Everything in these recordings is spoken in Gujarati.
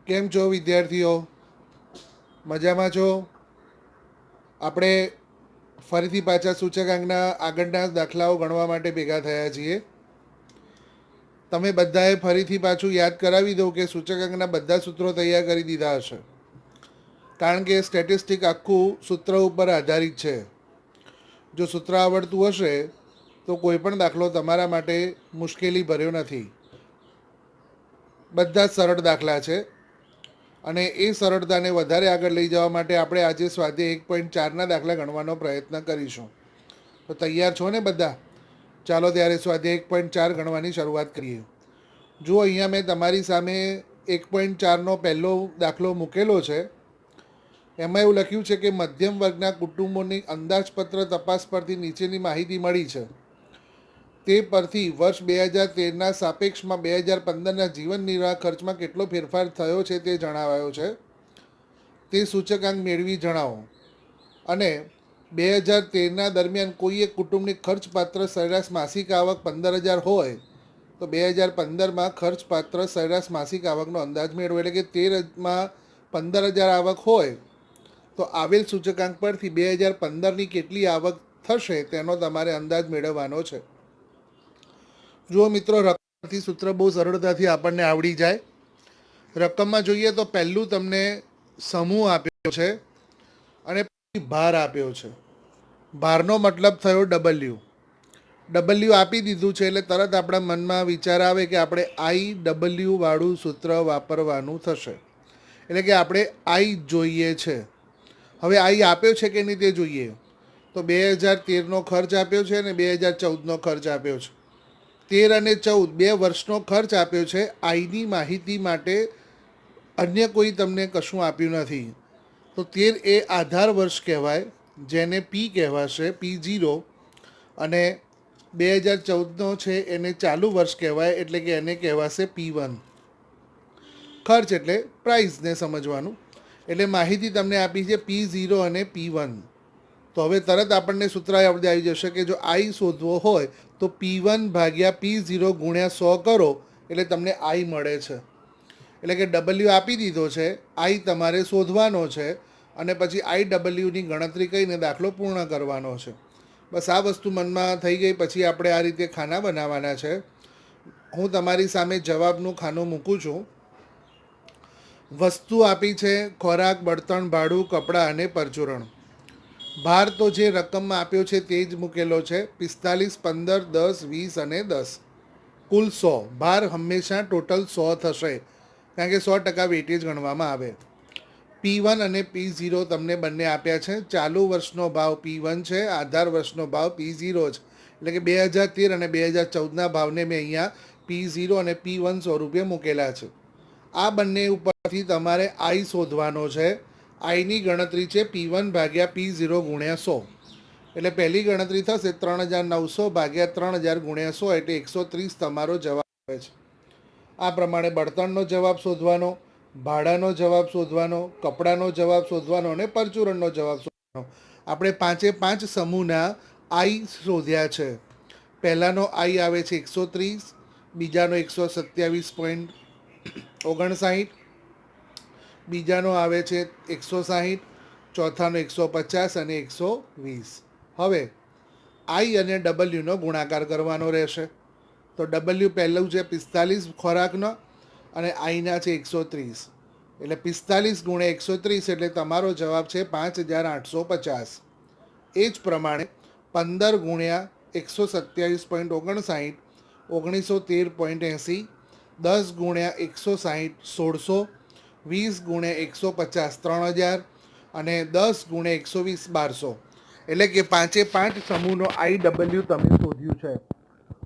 કેમ છો વિદ્યાર્થીઓ? મજામાં છો? આપણે ફરીથી પાછા સૂચકાંકના આગળના દાખલાઓ ગણવા માટે ભેગા થયા છીએ. તમે બધાએ ફરીથી પાછું યાદ કરાવી દઉં કે સૂચકાંકના બધા સૂત્રો તૈયાર કરી દીધા હશે, કારણ કે સ્ટેટિસ્ટિક આખું સૂત્ર ઉપર આધારિત છે. જો સૂત્ર આવડતું હશે તો કોઈ પણ દાખલો તમારા માટે મુશ્કેલી ભર્યો નથી. બધા જ સરળ દાખલા છે અને એ સરળતાને વધારે આગળ લઈ જવા માટે આપણે આજે સ્વાધ્યાય 1.4ના દાખલા ગણવાનો પ્રયત્ન કરીશું. તો તૈયાર છો ને બધા? ચાલો ત્યારે સ્વાધ્યાય 1.4 ગણવાની શરૂઆત કરીએ. જુઓ, અહીંયા મેં તમારી સામે 1.4નો પહેલો દાખલો મૂકેલો છે. એમાં એવું લખ્યું છે કે મધ્યમ વર્ગના કુટુંબોની અંદાજપત્ર તપાસ પરથી નીચેની માહિતી મળી છે. તે પરથી વર્ષ 2013ના સાપેક્ષમાં 2015ના જીવન નિર્વાહ ખર્ચમાં કેટલો ફેરફાર થયો છે તે જણાવાયો છે. તે સૂચકાંક મેળવી જણાવો. અને 2013ના દરમિયાન કોઈ એક કુટુંબની ખર્ચપાત્ર સરેરાશ માસિક આવક 15,000 હોય તો 2015માં ખર્ચપાત્ર સરેરાશ માસિક આવકનો અંદાજ મેળવો. એટલે કે 13માં 15,000 આવક હોય તો આવેલ સૂચકાંક પરથી 2015ની કેટલી આવક થશે તેનો તમારે અંદાજ મેળવવાનો છે. જુઓ મિત્રો, રકમથી સૂત્ર બહુ સરળતાથી આપણને આવડી જાય. રકમમાં જોઈએ તો પહેલું તમને સમૂહ આપ્યો છે અને ભાર આપ્યો છે. ભારનો મતલબ થયો ડબલ્યુ. ડબલ્યુ આપી દીધું છે એટલે તરત આપણા મનમાં વિચાર આવે કે આપણે IW વાળું સૂત્ર વાપરવાનું થશે. એટલે કે આપણે આઈ જોઈએ છે. હવે આઈ આપ્યો છે કે નહીં તે જોઈએ. તો 2013નો ખર્ચ આપ્યો છે અને 2014નો ખર્ચ આપ્યો છે. 13 અને 14 2 વર્ષનો ખર્ચ આપ્યો છે. આઈની માહિતી માટે અન્ય કોઈ તમને કશું આપ્યું નથી. તો 13 એ આધાર વર્ષ કહેવાય, જેને પી કહેવાશે, P0. અને 2014નો છે એને ચાલુ વર્ષ કહેવાય, એટલે કે એને કહેવાશે P1. ખર્ચ એટલે પ્રાઇસને સમજવાનું. એટલે માહિતી તમને આપી છે P0 અને P1. તો હવે તરત આપણને સૂત્ર યાદ આવી જશે કે જો આઈ શોધવો હોય તો P1 ભાગ્યા P0 ગુણ્યા 100 કરો એટલે તમને આઈ મળે છે. એટલે કે ડબલ્યુ આપી દીધો છે, આઈ તમારે શોધવાનો છે અને પછી IWની ગણતરી કરીને દાખલો પૂર્ણ કરવાનો છે. બસ આ વસ્તુ મનમાં થઈ ગઈ. પછી આપણે આ રીતે ખાના બનાવવાના છે. હું તમારી સામે જવાબનું ખાનું મૂકું છું. વસ્તુ આપી છે ખોરાક, બળતણ, ભાડું, કપડાં અને પરચુરણ. ભાર તો જે રકમમાં આપ્યો છે તે જ મૂકેલો છે, 45, 15, 10, 20 અને 10. કુલ 100. ભાર હંમેશા ટોટલ 100 થશે, કારણ કે 100% વેટેજ ગણવામાં આવે. P1 અને P0 તમને બંને આપ્યા છે. ચાલુ વર્ષનો ભાવ P1 છે, આધાર વર્ષનો ભાવ P0 છે. એટલે કે 2013 અને 2014ના ભાવને મેં અહીંયા P0 અને P1 સ્વરૂપે મૂકેલા છે. આ બંને ઉપરથી તમારે આઈ શોધવાનો છે. આઈની ગણતરી છે P1 ભાગ્યા P0 ગુણ્યા 100. એટલે પહેલી ગણતરી થશે 3,900 ભાગ્યા 3,000 ગુણ્યા 100, એટલે 130 તમારો જવાબ આવે છે. આ પ્રમાણે બળતણનો જવાબ શોધવાનો, ભાડાનો જવાબ શોધવાનો, કપડાનો જવાબ શોધવાનો અને પરચુરણનો જવાબ શોધવાનો. આપણે 5 સમૂહના આઈ શોધ્યા છે. પહેલાનો આઈ આવે છે 130, બીજાનો 127.59, બીજાનો આવે છે 160, ચોથાનો 150 અને 120. હવે આઈ અને ડબલ્યુનો ગુણાકાર કરવાનો રહેશે. તો ડબલ્યુ પહેલું છે 45 ખોરાકનો અને આઈના છે 130. એટલે 45 ગુણ્યા 130 એટલે તમારો જવાબ છે 5,850. એ જ પ્રમાણે 15 ગુણ્યા 127.59 1913.80, 10 ગુણ્યા 160 1600, 20 ગુણ્યા 150 3,000 અને 10 ગુણ્યા 120 1200. એટલે કે 5 સમૂહનો IW તમે શોધ્યું છે.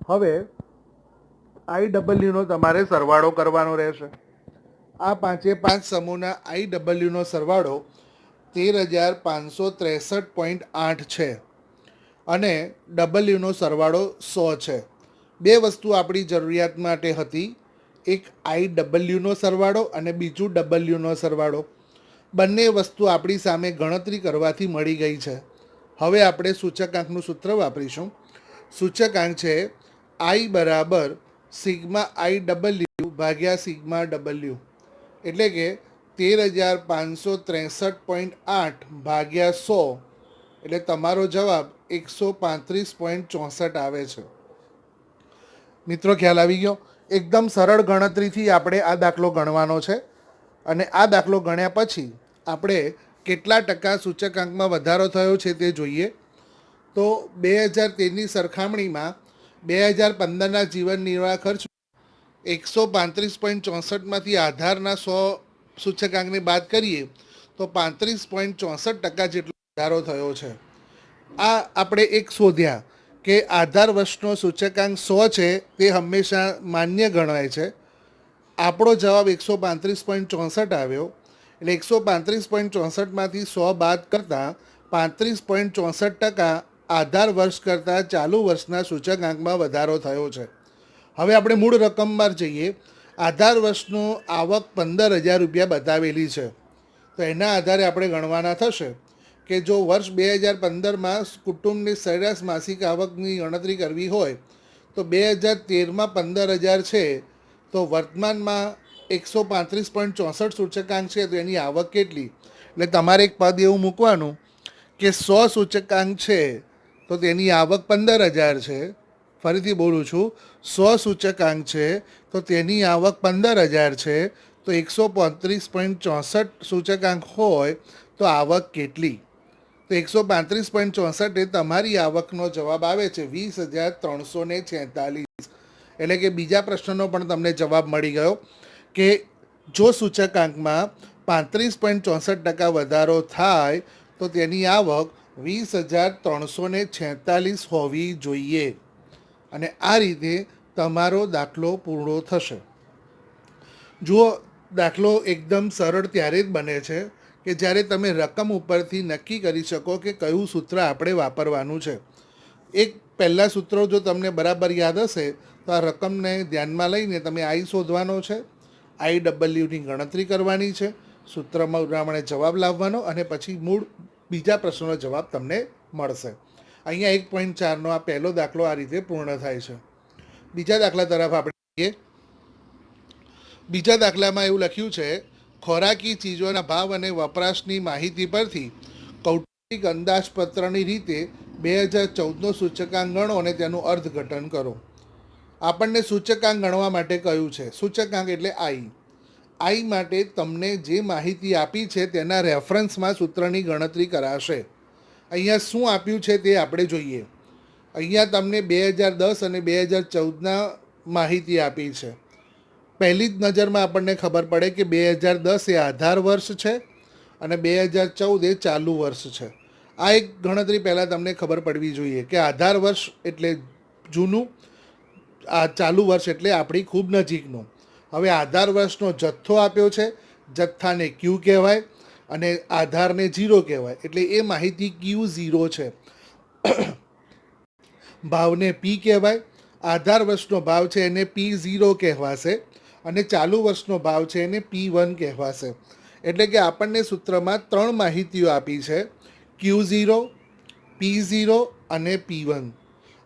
હવે IWનો તમારે સરવાળો કરવાનો રહેશે. આ 5 સમૂહના IWનો સરવાળો 13,563.8 છે અને ડબલ્યુનો સરવાળો 100 છે. બે વસ્તુ આપણી જરૂરિયાત માટે હતી, એક IWનો સરવાળો અને બીજું ડબલ્યુનો સરવાળો. બંને વસ્તુ આપણી સામે ગણતરી કરવાથી મળી ગઈ છે. હવે આપણે સૂચકાંકનું સૂત્ર વાપરીશું. સૂચકાંક છે I બરાબર સિગ્મા IW ભાગ્યા સિગ્મા W. એટલે કે 13,563.8 ભાગ્યા 100 એટલે તમારો જવાબ 135.64 આવે છે. મિત્રો ખ્યાલ આવી ગયો? એકદમ સરળ ગણતરીથી આપણે આ દાખલો ગણવાનો છે અને આ દાખલો ગણ્યા પછી આપણે કેટલા ટકા સૂચકાંકમાં વધારો થયો છે તે જોઈએ. તો 2013ની સરખામણીમાં 2015ના જીવન નિર્વાહ ખર્ચ 135.64માંથી આધારના 100 સૂચકાંકને બાદ કરીએ તો 35.64% જેટલો વધારો થયો છે. આ આપણે એક શોધ્યા કે આધાર વર્ષનો સૂચકાંક 100 છે તે હંમેશા માન્ય ગણાય છે. આપણો જવાબ 135.64 આવ્યો. એટલે 135.64માંથી 100 બાદ કરતાં 35.64% આધાર વર્ષ કરતાં ચાલુ વર્ષના સૂચકાંકમાં વધારો થયો છે. હવે આપણે મૂળ રકમમાં જઈએ. આધાર વર્ષનો આવક 15,000 રૂપિયા બતાવેલી છે. તો એના આધારે આપણે ગણવાના થશે કે જો વર્ષ 2015માં કુટુંબની સરેરાશ માસિક આવકની ગણતરી કરવી હોય તો 2013માં 15,000 છે, તો વર્તમાનમાં 135.64 સૂચકાંક છે, તો એની આવક કેટલી? એટલે તમારે એક પદ એવું મૂકવાનું કે 100 સૂચકાંક છે તો તેની આવક 15,000 છે. ફરીથી બોલું છું, 100 સૂચકાંક છે તો તેની આવક 15,000 છે. તો 135.64 સૂચકાંક હોય તો આવક કેટલી? તો 135.64 એ તમારી આવકનો જવાબ આવે છે 20,346. એટલે કે બીજા પ્રશ્નનો પણ તમને જવાબ મળી ગયો કે જો સૂચકાંકમાં 35.64% વધારો થાય તો તેની આવક 20,346 હોવી જોઈએ. અને આ રીતે તમારો દાખલો પૂરો થશે. જુઓ, દાખલો એકદમ સરળ ત્યારે જ બને છે કે જ્યારે તમે રકમ ઉપરથી નક્કી કરી શકો કે કયું સૂત્ર આપણે વાપરવાનું છે. એક પહેલાં સૂત્રો જો તમને બરાબર યાદ હશે તો આ રકમને ધ્યાનમાં લઈને તમે આઈ શોધવાનો છે, IWની ગણતરી કરવાની છે, સૂત્રમાં પ્રમાણે જવાબ લાવવાનો અને પછી મૂળ બીજા પ્રશ્નનો જવાબ તમને મળશે. અહીંયા 1.4નો આ પહેલો દાખલો આ રીતે પૂર્ણ થાય છે. બીજા દાખલા તરફ આપણે જઈએ. બીજા દાખલામાં એવું લખ્યું છે, ખોરાકી ચીજોના ભાવ અને વપરાશની માહિતી પરથી કૌટુંબિક અંદાજપત્રની રીતે 2014નો સૂચકાંક ગણો અને તેનું અર્થઘટન કરો. આપણને સૂચકાંક ગણવા માટે કહ્યું છે. સૂચકાંક એટલે આઈ માટે તમને જે માહિતી આપી છે તેના રેફરન્સમાં સૂત્રની ગણતરી કરાશે. અહીંયા શું આપ્યું છે તે આપણે જોઈએ. અહીંયા તમને 2010 અને 2014ના માહિતી આપી છે. પહેલી જ નજરમાં આપણને ખબર પડે કે 2010 એ આધાર વર્ષ છે અને 2014 એ ચાલુ વર્ષ છે. આ એક ગણતરી પહેલાં તમને ખબર પડવી જોઈએ કે આધાર વર્ષ એટલે જૂનું, આ ચાલુ વર્ષ એટલે આપણી ખૂબ નજીકનું. હવે આધાર વર્ષનો જથ્થો આપ્યો છે, જથ્થાને ક્યુ કહેવાય અને આધારને 0 કહેવાય, એટલે એ માહિતી Q0 છે. ભાવને P કહેવાય. આધાર વર્ષનો ભાવ છે એને P0 કહેવાશે અને ચાલુ વર્ષનો ભાવ છે એને P1 કહેવાશે. એટલે કે આપણને સૂત્રમાં 3 માહિતીઓ આપી છે, Q0, P0 અને P1.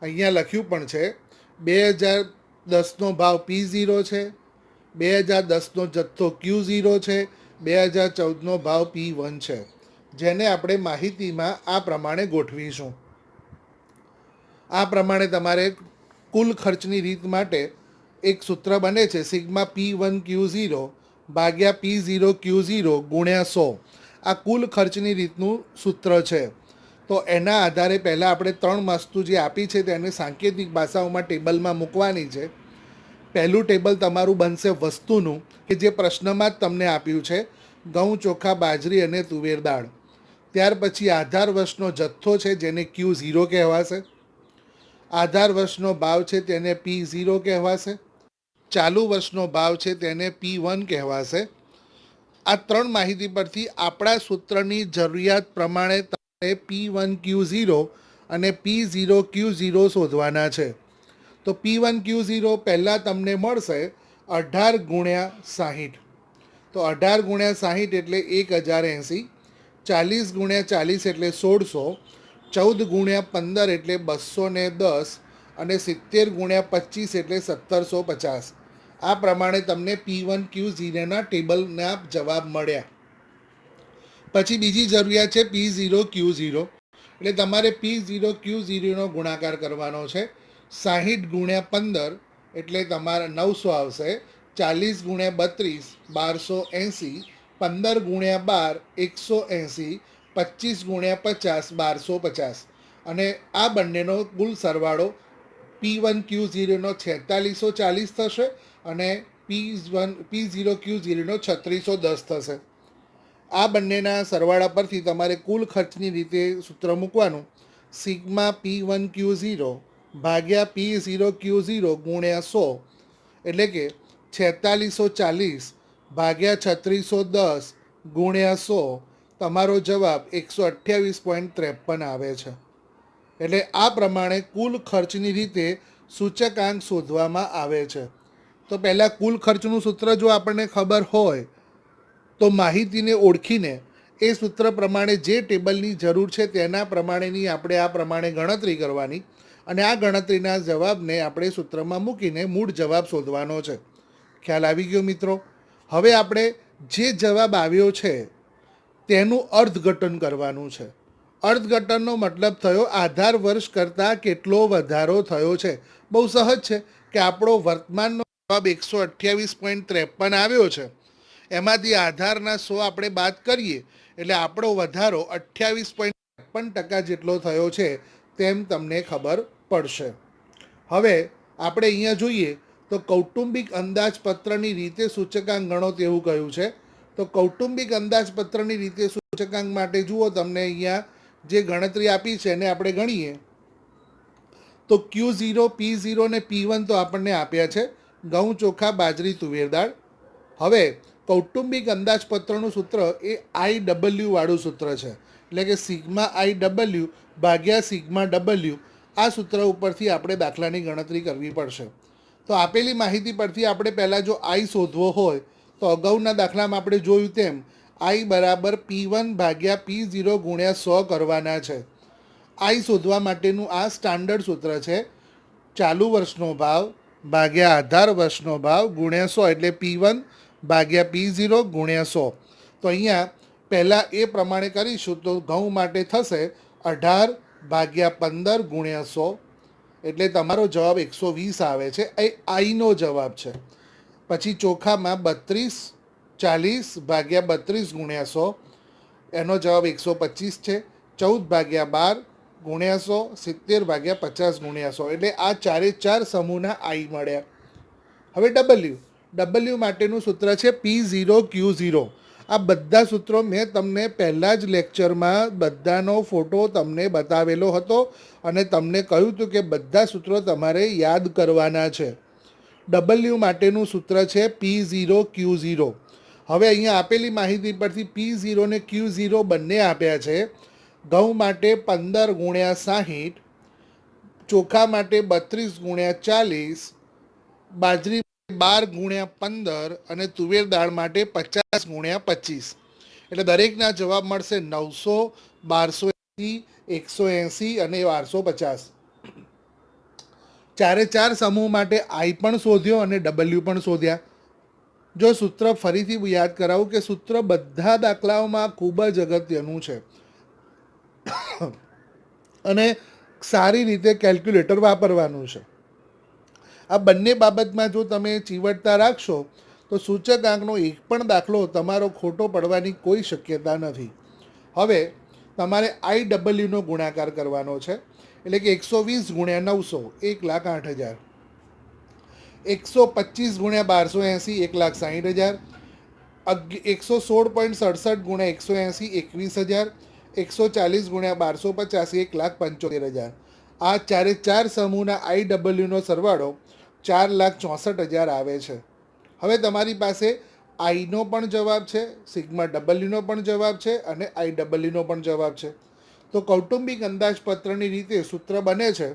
અહીંયા લખ્યું પણ છે 2010નો ભાવ P0 છે, 2010નો જથ્થો Q0 છે, 2014નો ભાવ P1 છે, જેને આપણે માહિતીમાં આ પ્રમાણે ગોઠવીશું. આ પ્રમાણે તમારે કુલ ખર્ચની રીત માટે એક સૂત્ર બને છે, સિગ્મા P1Q0 ભાગ્યા P0Q0 ગુણ્યા 100. આ કુલ ખર્ચની રીતનું સૂત્ર છે. તો એના આધારે પહેલાં આપણે 3 વસ્તુ જે આપી છે તેને સાંકેતિક ભાષાઓમાં ટેબલમાં મૂકવાની છે. પહેલું ટેબલ તમારું બનશે વસ્તુનું, કે જે પ્રશ્નમાં જ તમને આપ્યું છે, ઘઉં, ચોખા, બાજરી અને તુવેર દાળ. ત્યાર પછી આધાર વર્ષનો જથ્થો છે જેને Q0 કહેવાશે, આધાર વર્ષનો ભાવ છે તેને P0 કહેવાશે, ચાલુ વર્ષનો ભાવ છે તેને P1 કહેવાશે. આ 3 માહિતી પરથી આપણા સૂત્રની જરૂરિયાત પ્રમાણે તમારે P1Q0 અને P0Q0 શોધવાના છે. તો P1Q0 પહેલાં તમને મળશે 18 ગુણ્યા 60. તો 18 ગુણ્યા 60 એટલે 1080, 40 ગુણ્યા 40 એટલે 1600, 14 ગુણ્યા 15 એટલે 210 અને 70 ગુણ્યા 25 એટલે 1750. આ પ્રમાણે તમને P1Q0ના ટેબલના જવાબ મળ્યા. પછી બીજી જરૂરિયાત છે P0Q0. એટલે તમારે P0Q0નો ગુણાકાર કરવાનો છે. 60 ગુણ્યા 15 એટલે તમારા 900 આવશે. 40 ગુણ્યા 32 1280. 15 ગુણ્યા 12 180. 25 ગુણ્યા 50 1250. અને આ બંનેનો કુલ સરવાળો P1Q0નો 4640 થશે અને P0Q0નો 3610 થશે. આ બંનેના સરવાળા પરથી તમારે કુલ ખર્ચની રીતે સૂત્ર મૂકવાનું. સિગ્મા P1Q0 ભાગ્યા P0Q0 ગુણ્યા 100 એટલે કે 4640 ભાગ્યા 3610 ગુણ્યા 100. તમારો જવાબ 128.53 આવે છે. એટલે આ પ્રમાણે કુલ ખર્ચની રીતે સૂચકાંક શોધવામાં આવે છે. તો પહેલાં કુલ ખર્ચનું સૂત્ર જો આપણને ખબર હોય તો માહિતીને ઓળખીને એ સૂત્ર પ્રમાણે જે ટેબલની જરૂર છે તેના પ્રમાણેની આપણે આ પ્રમાણે ગણતરી કરવાની અને આ ગણતરીના જવાબને આપણે સૂત્રમાં મૂકીને મૂળ જવાબ શોધવાનો છે. ખ્યાલ આવી ગયો મિત્રો? હવે આપણે જે જવાબ આવ્યો છે તેનું અર્થઘટન કરવાનું છે. અર્થઘટનનો મતલબ થયો આધાર વર્ષ કરતાં કેટલો વધારો થયો છે. બહુ સહજ છે કે આપણો વર્તમાનનો જવાબ 128.53 આવ્યો છે. એમાંથી આધારના 100 આપણે બાદ કરીએ એટલે આપણો વધારો 28.53% જેટલો થયો છે તેમ તમને ખબર પડશે. હવે આપણે અહીંયા જોઈએ તો કૌટુંબિક અંદાજપત્રની રીતે સૂચકાંક ગણો તેવું કહ્યું છે. તો કૌટુંબિક અંદાજપત્રની રીતે સૂચકાંક માટે જુઓ, તમને અહીંયા જે ગણતરી આપી છે એને આપણે ગણીએ તો Q0, P0 ને P1 તો આપણને આપ્યા છે, ઘઉં, ચોખા, બાજરી, તુવેર દાળ. હવે કૌટુંબિક અંદાજપત્રનું સૂત્ર એ IW વાળું સૂત્ર છે. એટલે કે સિગ્મા IW ભાગ્યા સિગ્મા W. આ સૂત્ર ઉપરથી આપણે દાખલાની ગણતરી કરવી પડશે. તો આપેલી માહિતી પરથી આપણે પહેલાં જો I શોધવો હોય તો અગાઉના દાખલામાં આપણે જોયું તેમ I બરાબર P1 ભાગ્યા P0 ગુણ્યા 100 કરવાના છે. I શોધવા માટેનું આ સ્ટાન્ડર્ડ સૂત્ર છે. ચાલુ વર્ષનો ભાવ ભાગ્યા આધાર વર્ષનો ભાવ ગુણ્યા 100 એટલે P1 ભાગ્યા P0 ગુણ્યા 100. તો અહીંયા પહેલાં એ પ્રમાણે કરીશું તો ઘઉં માટે થશે 18 ભાગ્યા 15 ગુણ્યા 100 એટલે તમારો જવાબ 120 આવે છે. એ આઈનો જવાબ છે. પછી ચોખામાં 32 40 ભાગ્યા 32 ગુણ્યા 100 એનો જવાબ 125 છે. 14 ભાગ્યા 12 ગુણ્યા 100 70 ભાગ્યા 50 ગુણ્યા 100 એટલે આ ચારે ચાર સમૂહના આઈ મળ્યા. હવે W માટેનું સૂત્ર છે P0Q0. આ બધા સૂત્રો મેં તમને પહેલાં જ લેક્ચરમાં બધાનો ફોટો તમને બતાવેલો હતો અને તમને કહ્યું હતું કે બધા સૂત્રો તમારે યાદ કરવાના છે. W માટેનું સૂત્ર છે P0Q0. હવે અહીંયા આપેલી માહિતી પરથી P0 ને Q0 બંને આપ્યા છે. ઘઉં માટે 15 ગુણ્યા 60, ચોખા માટે 32 ગુણ્યા 40, બાજરી 12 ગુણ્યા 15 અને તુવેર દાળ માટે 50 ગુણ્યા 25. એટલે દરેકના જવાબ મળશે 900, 1280, 180 અને 1250. ચારે ચાર સમૂહ માટે I પણ શોધ્યો અને W પણ શોધ્યા. જો સૂત્ર ફરીથી યાદ કરાવું કે સૂત્ર બધા દાખલાઓમાં ખૂબ જ અગત્યનું છે અને સારી રીતે કેલ્ક્યુલેટર વાપરવાનું છે. આ બંને બાબતમાં જો તમે ચીવટતા રાખશો તો સૂચકાંકનો એક પણ દાખલો તમારો ખોટો પડવાની કોઈ શક્યતા નથી. હવે તમારે IWનો ગુણાકાર કરવાનો છે. એટલે કે 120 ગુણ્યા 900 1,08,000, 125 ગુણ્યા 1280 1,60,000, 116.67 ગુણ્યા 180 21,000, 140 ગુણ્યા 1250 1,75,000. આ ચારે ચાર સમૂહના IWનો સરવાળો 4,64,000 આવે છે. હવે તમારી પાસે આઈનો પણ જવાબ છે, સિગ્મા Wનો પણ જવાબ છે અને IWનો પણ જવાબ છે. તો કૌટુંબિક અંદાજપત્રની રીતે સૂત્ર બને છે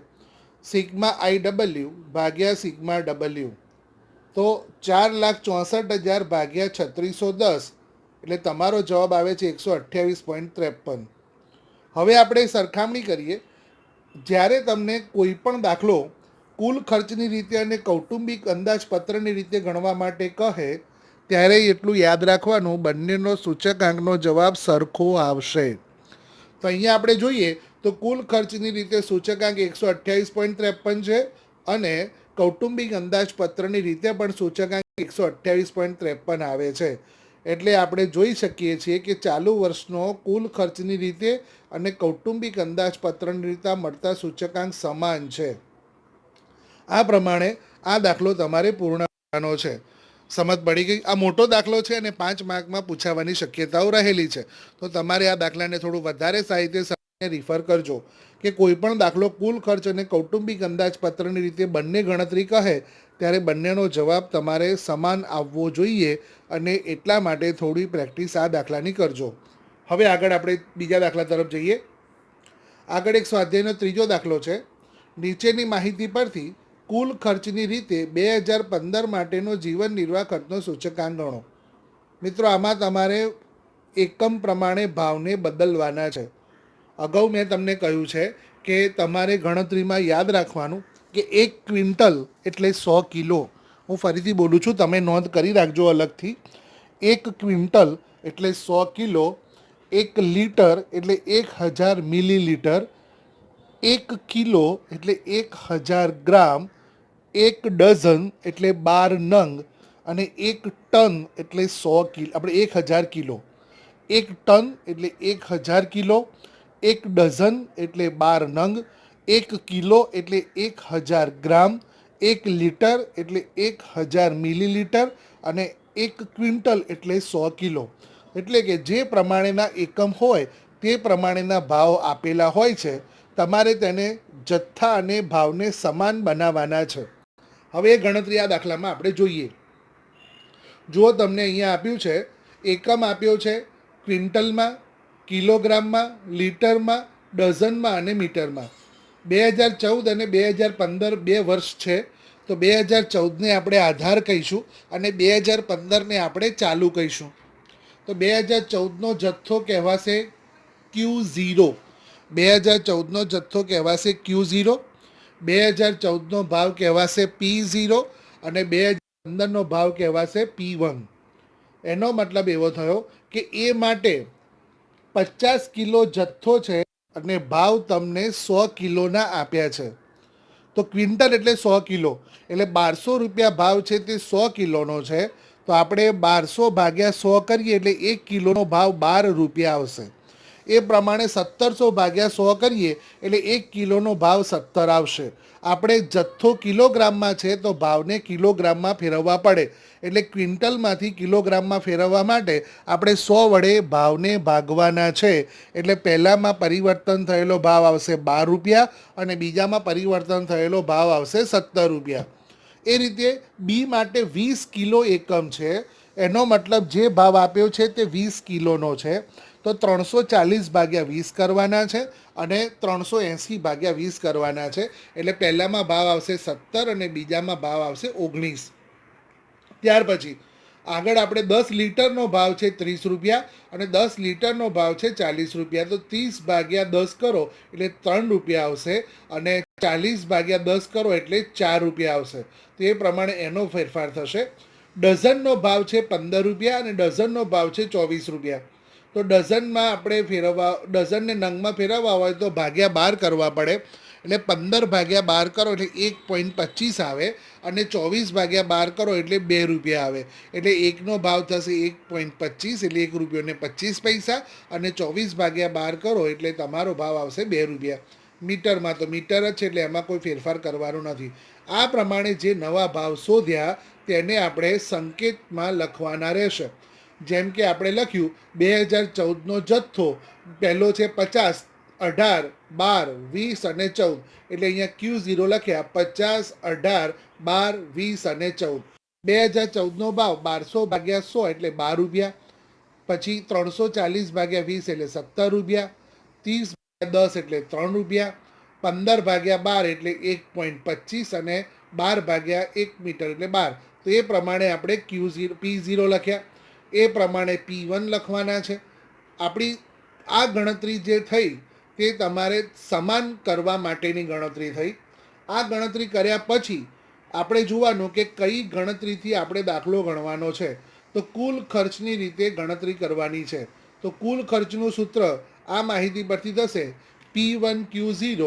સિગ્મા IW ભાગ્યા સિગ્મા W. તો 4,64,000 ભાગ્યા 3610 એટલે તમારો જવાબ આવે છે 128.53. હવે આપણે સરખામણી કરીએ. જ્યારે તમને કોઈ પણ દાખલો કુલ ખર્ચની રીતે અને કૌટુંબિક અંદાજપત્રની રીતે ગણવા માટે કહે ત્યારે એટલું યાદ રાખવાનું, બંનેનો સૂચકાંકનો જવાબ સરખો આવશે. તો અહીંયા આપણે જોઈએ તો કુલ ખર્ચની રીતે સૂચકાંક 128.53 છે અને કૌટુંબિક અંદાજપત્રની રીતે પણ સૂચકાંક 128.53 આવે છે. એટલે આપણે જોઈ શકીએ છીએ કે ચાલુ વર્ષનો કુલ ખર્ચની રીતે અને કૌટુંબિક અંદાજપત્રની રીતે મળતા સૂચકાંક સમાન છે. આ પ્રમાણે આ દાખલો તમારે પૂર્ણ કરવાનો છે. સમજ પડી ગઈ? આ મોટો દાખલો છે અને 5 માર્કમાં પૂછાવાની શક્યતાઓ રહેલી છે. તો તમારે આ દાખલાને થોડું વધારે સાહિત્ય રિફર કરજો કે કોઈ પણ દાખલો કુલ ખર્ચ અને કૌટુંબિક અંદાજપત્રની રીતે બંને ગણતરી કહે ત્યારે બંનેનો જવાબ તમારે સમાન આવવો જોઈએ અને એટલા માટે થોડી પ્રેક્ટિસ આ દાખલાની કરજો. હવે આગળ આપણે બીજા દાખલા તરફ જઈએ. આગળ એક સ્વાધ્યાયનો ત્રીજો દાખલો છે. નીચેની માહિતી પરથી કુલ ખર્ચની રીતે 2015 માટેનો જીવન નિર્વાહ ખર્ચનો સૂચકાંક ગણો. મિત્રો, આમાં તમારે એકમ પ્રમાણે ભાવને બદલવાના છે. અગાઉ મેં તમને કહ્યું છે કે તમારે ગણતરીમાં યાદ રાખવાનું કે 1 ક્વિન્ટલ એટલે 100 કિલો. હું ફરીથી બોલું છું, તમે નોંધ કરી રાખજો અલગથી. 1 ક્વિન્ટલ એટલે 100 કિલો, 1 લીટર એટલે 1000 મિલીલીટર, 1 કિલો એટલે 1000 ગ્રામ, 1 ડઝન એટલે 12 નંગ અને 1 ટન એટલે 100 કિલો. આપણે 1000 કિલો. 1 ટન એટલે 1000 કિલો, 1 ડઝન એટલે 12 નંગ, 1 કિલો એટલે 1000 ગ્રામ, 1 લીટર એટલે 1000 મિલીલીટર અને 1 ક્વિન્ટલ એટલે 100 કિલો. એટલે કે જે પ્રમાણેના એકમ હોય તે પ્રમાણેના ભાવ આપેલા હોય છે. તમારે તેને જથ્થા અને ભાવને સમાન બનાવવાના છે. હવે એ ગણતરી આ દાખલામાં આપણે જોઈએ. જુઓ, તમને અહીંયા આપ્યું છે, એકમ આપ્યો છે ક્વિન્ટલમાં, કિલોગ્રામમાં, લીટરમાં, ડઝનમાં અને મીટરમાં. 2014 અને 2015 2 વર્ષ છે. તો 2014ને આપણે આધાર કહીશું અને 2015ને આપણે ચાલુ કહીશું. તો 2014નો જથ્થો કહેવાશે Q0. 2014નો જથ્થો કહેવાશે Q0. 2014નો ભાવ કહેવાશે P0 અને 2015નો ભાવ કહેવાશે P1. એનો મતલબ એવો થયો કે એ માટે 50 કિલો જથ્થો છે અને ભાવ તમને 100 કિલોના આપ્યા છે. તો ક્વિન્ટલ એટલે 100 કિલો એટલે 1200 રૂપિયા ભાવ છે તે 100 કિલોનો છે. તો આપણે 1200 ભાગ્યા 100 કરીએ એટલે 1 કિલોનો ભાવ 12 રૂપિયા આવશે. એ પ્રમાણે 1700 ભાગ્યા 100 કરીએ એટલે 1 કિલોનો ભાવ 17 આવશે. આપણે જથ્થો કિલોગ્રામમાં છે તો ભાવને કિલોગ્રામમાં ફેરવવા પડે. એટલે ક્વિન્ટલમાંથી કિલોગ્રામમાં ફેરવવા માટે આપણે 100 વડે ભાવને ભાગવાના છે. એટલે પહેલામાં પરિવર્તન થયેલો ભાવ આવશે 12 રૂપિયા અને બીજામાં પરિવર્તન થયેલો ભાવ આવશે 17 રૂપિયા. એ રીતે બી માટે 20 કિલો એકમ છે. એનો મતલબ જે ભાવ આપ્યો છે તે 20 કિલોનો છે. તો 340 ભાગ્યા 20 કરવાના છે અને 380 ભાગ્યા 20 કરવાના છે. એટલે પહેલામાં ભાવ આવશે 17 અને બીજામાં ભાવ આવશે 19. ત્યાર પછી આગળ આપણે 10 લીટરનો ભાવ છે 30 રૂપિયા અને 10 લીટરનો ભાવ છે 40 રૂપિયા. તો 30 ભાગ્યા 10 કરો એટલે 3 રૂપિયા આવશે અને 40 ભાગ્યા 10 કરો એટલે 4 રૂપિયા આવશે. તો એ પ્રમાણે એનો ફેરફાર થશે. ડઝનનો ભાવ છે 15 રૂપિયા અને ડઝનનો ભાવ છે 24 રૂપિયા. તો ડઝનમાં આપણે ડઝનને નંગમાં ફેરવવા હોય તો ભાગ્યા 12 કરવા પડે. એટલે 15 ભાગ્યા 12 કરો એટલે 1.25 આવે અને 24 ભાગ્યા 12 કરો એટલે 2 રૂપિયા આવે. એટલે એકનો ભાવ થશે 1.25 એટલે 1 રૂપિયો ને 25 પૈસા અને 24 ભાગ્યા 12 કરો એટલે તમારો ભાવ આવશે 2 રૂપિયા. મીટરમાં તો મીટર જ છે એટલે એમાં કોઈ ફેરફાર કરવાનો નથી. આ પ્રમાણે જે નવા ભાવ શોધ્યા તેને આપણે સંકેતમાં લખવાના રહેશે. જેમ કે આપણે લખ્યું 2014નો જથ્થો પહેલો છે 50, 18, 12, 20 અને 14. એટલે અહીંયા Q0 લખ્યા 50, 18, 12, 20 અને 14. 2014નો ભાવ 1200 ભાગ્યા 100 એટલે 12 રૂપિયા. પછી 340 ભાગ્યા 20 એટલે 17 રૂપિયા. 30 ભાગ્યા 10 એટલે 3 રૂપિયા. 15 ભાગ્યા 12 એટલે 1.25 અને 12 ભાગ્યા 1 મીટર એટલે 12. તો એ પ્રમાણે આપણે P0 લખ્યા. એ પ્રમાણે P1 લખવાના છે. આપણી આ ગણતરી જે થઈ તે તમારે સમાન કરવા માટેની ગણતરી થઈ. આ ગણતરી કર્યા પછી આપણે જોવાનું કે કઈ ગણતરીથી આપણે દાખલો ગણવાનો છે. તો કુલ ખર્ચની રીતે ગણતરી કરવાની છે. તો કુલ ખર્ચનું સૂત્ર આ માહિતી પરથી થશે P1Q0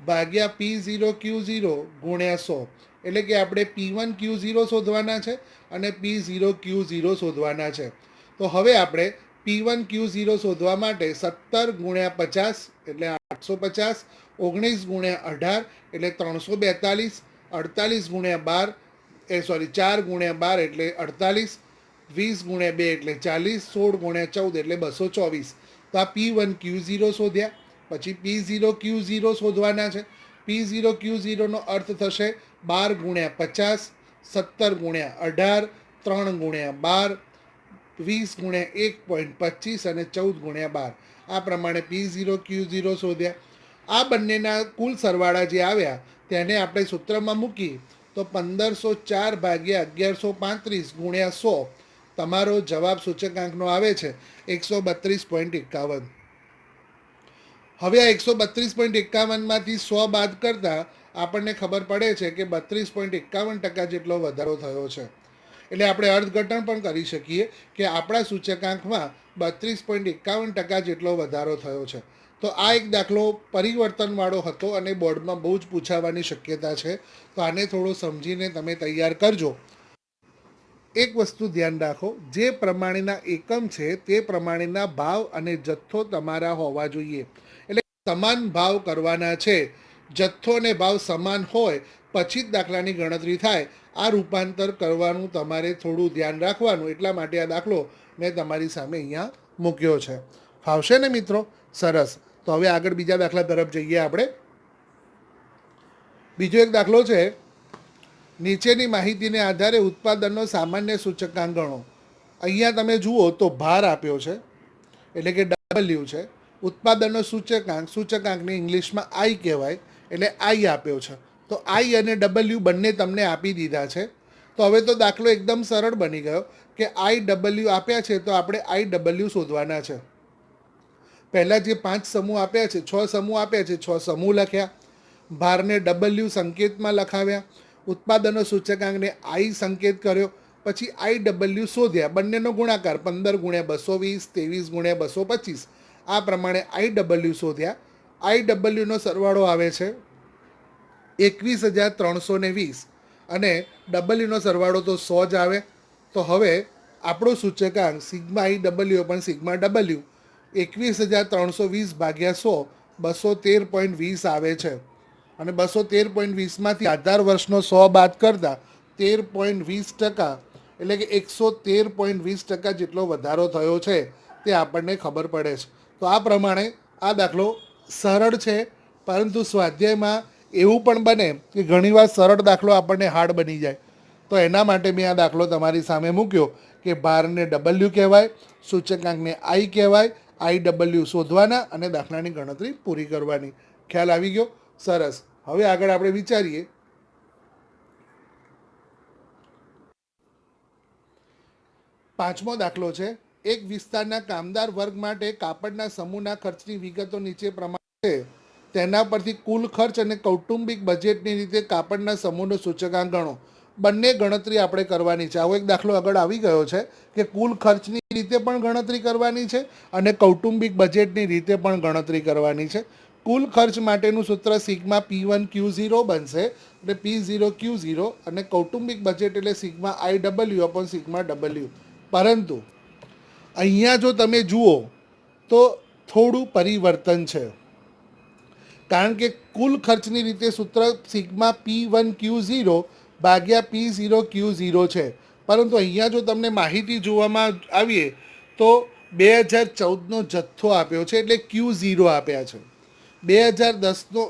ભાગ્યા P0Q0 ગુણ્યા 100. એટલે કે આપણે P1Q0 શોધવાના છે અને P0Q0 શોધવાના છે. તો હવે આપણે P1Q0 શોધવા માટે 17 ગુણ્યા 50 એટલે 850, 19 ગુણ્યા 18 એટલે 342, 48 ગુણ્યા 12 4 ગુણ્યા 12 એટલે 48, 20 ગુણ્યા 2 એટલે 40, 16 ગુણ્યા 14 એટલે 224. તો આ P1Q0 શોધ્યા. પછી P0Q0 શોધવાના છે. P0Q0 નો અર્થ થશે 12 ગુણ્યા 50, 17 ગુણ્યા 18, 3 ગુણ્યા 12, 20 ગુણ્યા 1.25 અને 14 ગુણ્યા 12. આ પ્રમાણે P0Q0 શોધ્યા. આ બંનેના કુલ સરવાળા જે આવ્યા તેને આપણે સૂત્રમાં મૂકી તો 1504 ભાગ્યા 1135 ગુણ્યા 100 તમારો જવાબ સૂચકાંકનો આવે છે 132.51. હવે આ 132.51માંથી 100 બાદ કરતાં આપણને ખબર પડે છે કે 32.51% જેટલો વધારો થયો છે. એટલે આપણે અર્થઘટન પણ કરી શકીએ કે આપણા સૂચકાંકમાં 32.51% જેટલો વધારો થયો છે. તો આ એક દાખલો પરિવર્તનવાળો હતો અને બોર્ડમાં બહુ જ પૂછાવાની શક્યતા છે. તો આને થોડું સમજીને તમે તૈયાર કરજો. એક વસ્તુ ધ્યાન રાખો, જે પ્રમાણેના એકમ છે તે પ્રમાણેના ભાવ અને જથ્થો તમારા હોવા જોઈએ. એટલે સમાન ભાવ કરવાના છે. જથ્થો અને ભાવ સમાન હોય પછી જ દાખલાની ગણતરી થાય. આ રૂપાંતર કરવાનું તમારે થોડું ધ્યાન રાખવાનું. એટલા માટે આ દાખલો મેં તમારી સામે અહીંયા મૂક્યો છે. ફાવશે ને મિત્રો? સરસ. તો હવે આગળ બીજા દાખલા તરફ જઈએ આપણે. બીજો એક દાખલો છે, નીચેની માહિતીને આધારે ઉત્પાદનનો સામાન્ય સૂચકાંક ગણો. અહીંયા તમે જુઓ તો ભાર આપ્યો છે એટલે કે W છે. ઉત્પાદનનો સૂચકાંકને ઇંગ્લિશમાં I કહેવાય એટલે I આપ્યો છે. તો I અને W બંને તમને આપી દીધા છે. તો હવે તો દાખલો એકદમ સરળ બની ગયો કે IW આપ્યા છે તો આપણે IW શોધવાના છે. પહેલાં જે 5 સમૂહ આપ્યા છે, 6 સમૂહ આપ્યા છે, 6 સમૂહ લખ્યા. ભારને W સંકેતમાં લખાવ્યા. ઉત્પાદનનો સૂચકાંકને I સંકેત કર્યો. પછી IW શોધ્યા. બંનેનો ગુણાકાર 15 ગુણ્યા 220, 23 ગુણ્યા 225. આ પ્રમાણે IW શોધ્યા. IWનો સરવાળો આવે છે 21,320 અને Wનો સરવાળો તો 100 જ આવે. તો હવે આપણો સૂચકાંક સિગ્મા IW પણ સિગ્મા W 21,320 ભાગ્યા 100 213.20 આવે છે. અને 213.20માંથી આધાર વર્ષનો 100 બાદ કરતાં 13.20% એટલે કે 113.20% જેટલો વધારો થયો છે તે આપણને ખબર પડે છે. તો આ પ્રમાણે આ દાખલો સરળ છે, પરંતુ સ્વાધ્યાયમાં એવું પણ બને કે ઘણીવાર સરળ દાખલો આપણને હાર્ડ બની જાય. તો એના માટે મેં આ દાખલો તમારી સામે મૂક્યો કે ભારને W કહેવાય, સૂચકાંકને I કહેવાય. IW શોધવાના અને દાખલાની ગણતરી પૂરી કરવાની. ખ્યાલ આવી ગયો? સરસ. હવે આગળ આપણે વિચારીએ. પાંચમો દાખલો છે, એક વિસ્તારના કામદાર વર્ગ માટે કાપડના સમૂહના ખર્ચની વિગતો નીચે પ્રમાણે છે. તેના પરથી કુલ ખર્ચ અને કૌટુંબિક બજેટની રીતે કાપડના સમૂહનો સૂચકાંક ગણો. બંને ગણતરી આપણે કરવાની છે. આવો એક દાખલો આગળ આવી ગયો છે કે કુલ ખર્ચની રીતે પણ ગણતરી કરવાની છે અને કૌટુંબિક બજેટની રીતે પણ ગણતરી કરવાની છે. કુલ ખર્ચ માટેનું સૂત્ર સિગ્મા P1Q0 બનશે એટલે P0Q0 અને કૌટુંબિક બજેટ એટલે sigma IW upon sigma W. પરંતુ અહીંયા જો તમે જુઓ તો થોડું પરિવર્તન છે, કારણ કે કુલ ખર્ચની રીતે સૂત્ર સિગ્મા P1Q0 ભાગ્યા P0Q0 છે. પરંતુ અહીંયા જો તમને માહિતી જોવામાં આવીએ તો 2014નો જથ્થો આપ્યો છે એટલે Q0 આપ્યા છે. 2010નો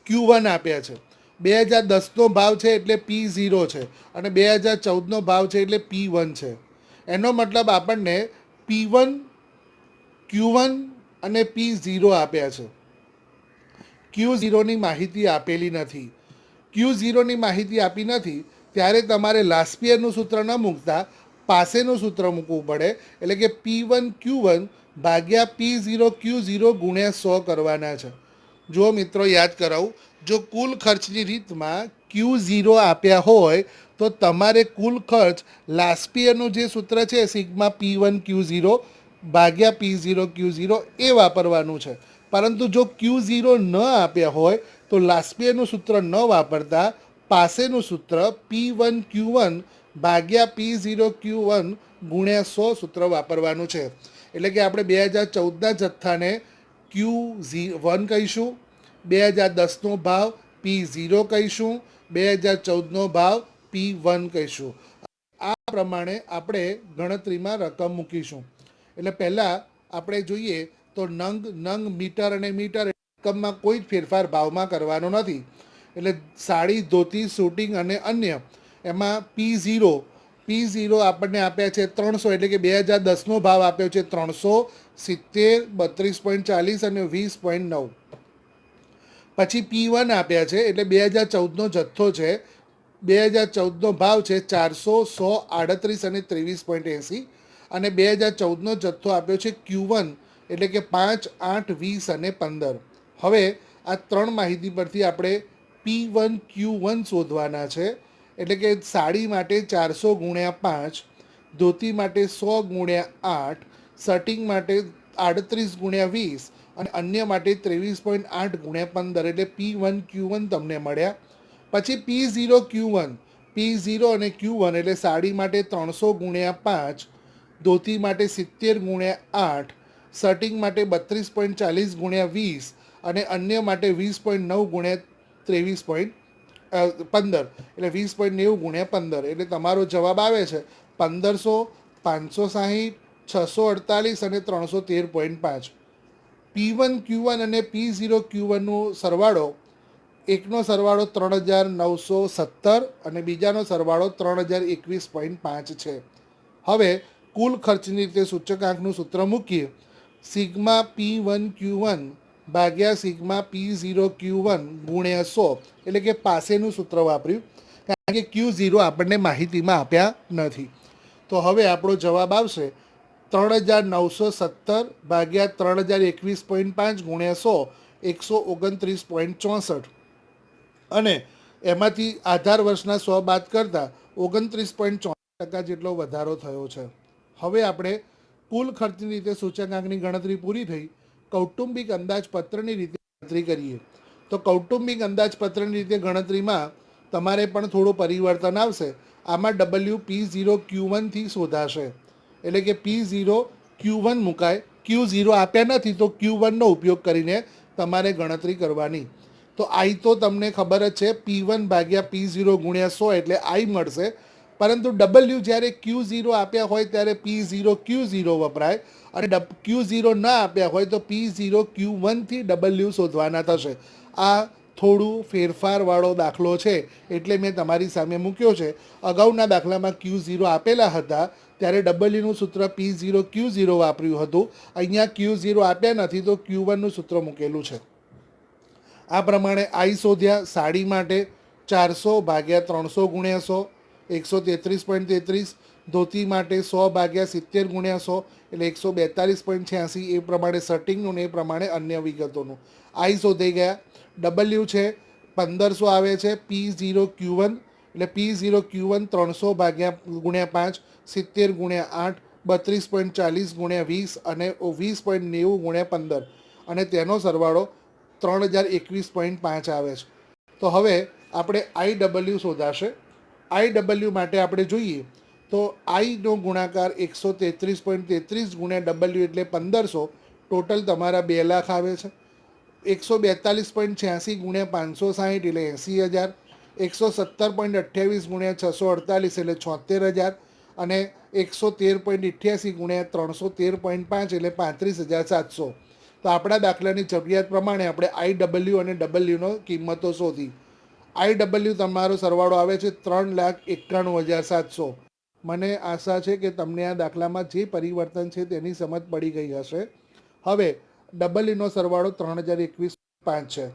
Q1 આપ્યા છે. 2010નો ભાવ છે એટલે P0 છે અને 2014નો ભાવ છે એટલે P1 છે. એનો મતલબ આપણને P1, Q1 અને P0 આપ્યા છે. Q0ની માહિતી આપેલી નથી. Q0ની માહિતી આપી નથી ત્યારે તમારે લાસ્ટ યરનું સૂત્ર ન મૂકતા પાસેનું સૂત્ર મૂકવું પડે. એટલે કે P1Q1 ભાગ્યા P0Q0 ગુણ્યા 100 કરવાના છે. જો મિત્રો યાદ કરાવું જો કુલ ખર્ચની રીતમાં Q0 આપ્યા હોય તો તમારે કુલ ખર્ચ લાસ્ટ જે સૂત્ર છે સિગ્મા P1 Q0 ભાગ્યા P0 Q0 એ વાપરવાનું છે. પરંતુ જો Q0 ન આપ્યા હોય તો લાસ્ટ સૂત્ર ન વાપરતા પાસેનું સૂત્ર P1 Q1 ભાગ્યા P0 Q1 ગુણ્યા 100 સૂત્ર વાપરવાનું છે. એટલે કે આપણે 2014ના જથ્થાને Q1 કહીશું, 2010નો ભાવ P0 કહીશું, 2014નો ભાવ P1 કહીશું. આ પ્રમાણે આપણે ગણતરીમાં રકમ મૂકીશું. એટલે પહેલાં આપણે જોઈએ તો નંગ મીટર અને મીટર રકમમાં કોઈ જ ફેરફાર ભાવમાં કરવાનો નથી. એટલે સાડી, ધોતી, શૂટિંગ અને અન્ય એમાં P0 આપણને આપ્યા છે 300, એટલે કે 2010નો ભાવ આપ્યો છે 370, 32.40 અને 20.9. પછી P1 આપ્યા છે, એટલે 2014નો જથ્થો છે, 2014નો ભાવ છે 400, 100, 38 અને 23.80 અને 2014નો જથ્થો આપ્યો છે Q1, એટલે કે 5, 8, 20 અને 15. હવે આ ત્રણ માહિતી પરથી આપણે P1 Q1 શોધવાના છે. એટલે કે સાડી માટે 400 ગુણ્યા 5, ધોતી માટે 100 ગુણ્યા 8, શર્ટિંગ માટે 38 ગુણ્યા 20 અને અન્ય માટે 23.8 ગુણ્યા 15, એટલે P1 Q1 તમને મળ્યા. પછી P0 અને Q1 એટલે સાડી માટે 300 ગુણ્યા 5, ધોતી માટે 70 ગુણ્યા 8, શર્ટિંગ માટે 32.40 ગુણ્યા 20 અને અન્ય માટે 20.9 ગુણ્યા 23.15, એટલે 20.90 ગુણ્યા 15. એટલે તમારો જવાબ આવે છે 1500, 560, 648 અને 313.5. P1 Q1 અને P0 Q1નો સરવાળો, એકનો સરવાળો 3917 અને બીજાનો સરવાળો 3021.5 છે. હવે કુલ ખર્ચની રીતે સૂચકાંકનું સૂત્ર મૂકીએ. સિગ્મા P1 Q1 ભાગ્યા સિગ્મા P0 Q1 ગુણ્યા 100, એટલે કે પાસેનું સૂત્ર વાપર્યું, કારણ કે Q0 આપણને માહિતીમાં આપ્યા નથી. તો હવે આપણો જવાબ આવશે 3917 ભાગ્યા 3021.5 ગુણ્યા 100, 129.64. અને એમાંથી આધાર વર્ષના 100 બાદ કરતાં 29.64% જેટલો વધારો થયો છે. હવે આપણે કુલ ખર્ચની રીતે સૂચકાંકની ગણતરી પૂરી થઈ. કૌટુંબિક અંદાજપત્રની રીતે ગણતરી કરીએ. તો કૌટુંબિક અંદાજપત્રની રીતે ગણતરીમાં તમારે પણ થોડું પરિવર્તન આવશે. આમાં P0 Q1 થી શોધાશે, એટલે કે P0 Q1 મુકાય. Q0 આપ્યા નથી તો Q1નો ઉપયોગ કરીને તમારે ગણતરી કરવાની. તો I તો તમને ખબર જ છે, P1 ભાગ્યા P0 ગુણ્યા 100 એટલે I મળશે. પરંતુ W જ્યારે Q0 આપ્યા હોય ત્યારે P0 Q0 વપરાય અને Q0 ના આપ્યા હોય તો P0 Q1 થી W શોધવાના થશે. આ થોડું ફેરફારવાળો દાખલો છે એટલે મેં તમારી સામે મૂક્યો છે. અગાઉના દાખલામાં Q0 આપેલા હતા ત્યારે Wનું સૂત્ર P0 Q0 વાપર્યું હતું. અહીંયા Q0 આપ્યા નથી તો Q1નું સૂત્ર મૂકેલું છે. આ પ્રમાણે I શોધ્યા. સાડી માટે 400 ભાગ્યા 300 ગુણ્યા 100, 133.33. ધોતી માટે 100 ભાગ્યા 70 ગુણ્યા 100, એટલે 142.86. એ પ્રમાણે શર્ટિંગનું ને એ પ્રમાણે અન્ય વિગતોનું I શોધી ગયા. W છે 1500 આવે છે. P0 Q1 એટલે P0 Q1 300 ભાગ્યા ગુણ્યા 5, 70 ગુણ્યા 8, 32.40 ગુણ્યા 20 અને 20.90 ગુણ્યા 15 અને તેનો સરવાળો 3021.5 આવે છે. તો હવે આપણે IW શોધાશે. IW માટે આપણે જોઈએ તો Iનો ગુણાકાર 133.33 ગુણ્યા W એટલે 1500, ટોટલ તમારા 2 લાખ આવે છે. 142.86 ગુણ્યા 560 એટલે 80,000, 117.28 ગુણ્યા 648 એટલે 76,000 અને 113.88 ગુણ્યા 313.5 એટલે 35,700. તો આપણા દાખલાની જરૂરિયાત પ્રમાણે આપણે IW અને Wનો કિંમતો શોધી. IW તમારો સરવાળો આવે છે 3,91,700. મને આશા છે કે તમને આ દાખલામાં જે પરિવર્તન છે તેની સમજ પડી ગઈ હશે. હવે Wનો સરવાળો 3021.5 છે.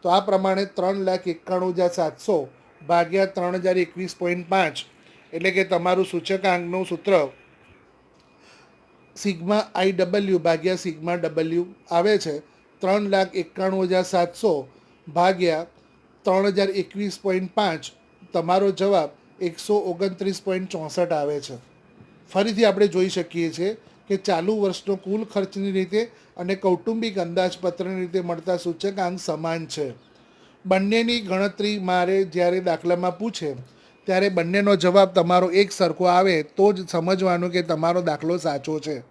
તો આ પ્રમાણે 3,91,700 ભાગ્યા 3021.5 એટલે કે તમારું સૂચકાંકનું સૂત્ર સિગ્મા IW ભાગ્યા સિગ્મા W આવે છે 3,91,700 ભાગ્યા 3021.5, તમારો જવાબ 129.64 આવે છે. ફરીથી આપણે જોઈ શકીએ છીએ કે ચાલુ વર્ષનો કુલ ખર્ચની રીતે અને કૌટુંબિક અંદાજપત્રની રીતે મળતા સૂચકાંક સમાન છે. બંનેની ગણતરી મારે જ્યારે દાખલામાં પૂછે ત્યારે બંનેનો જવાબ તમારો એક સરખો આવે તો જ સમજવાનું કે તમારો દાખલો સાચો છે.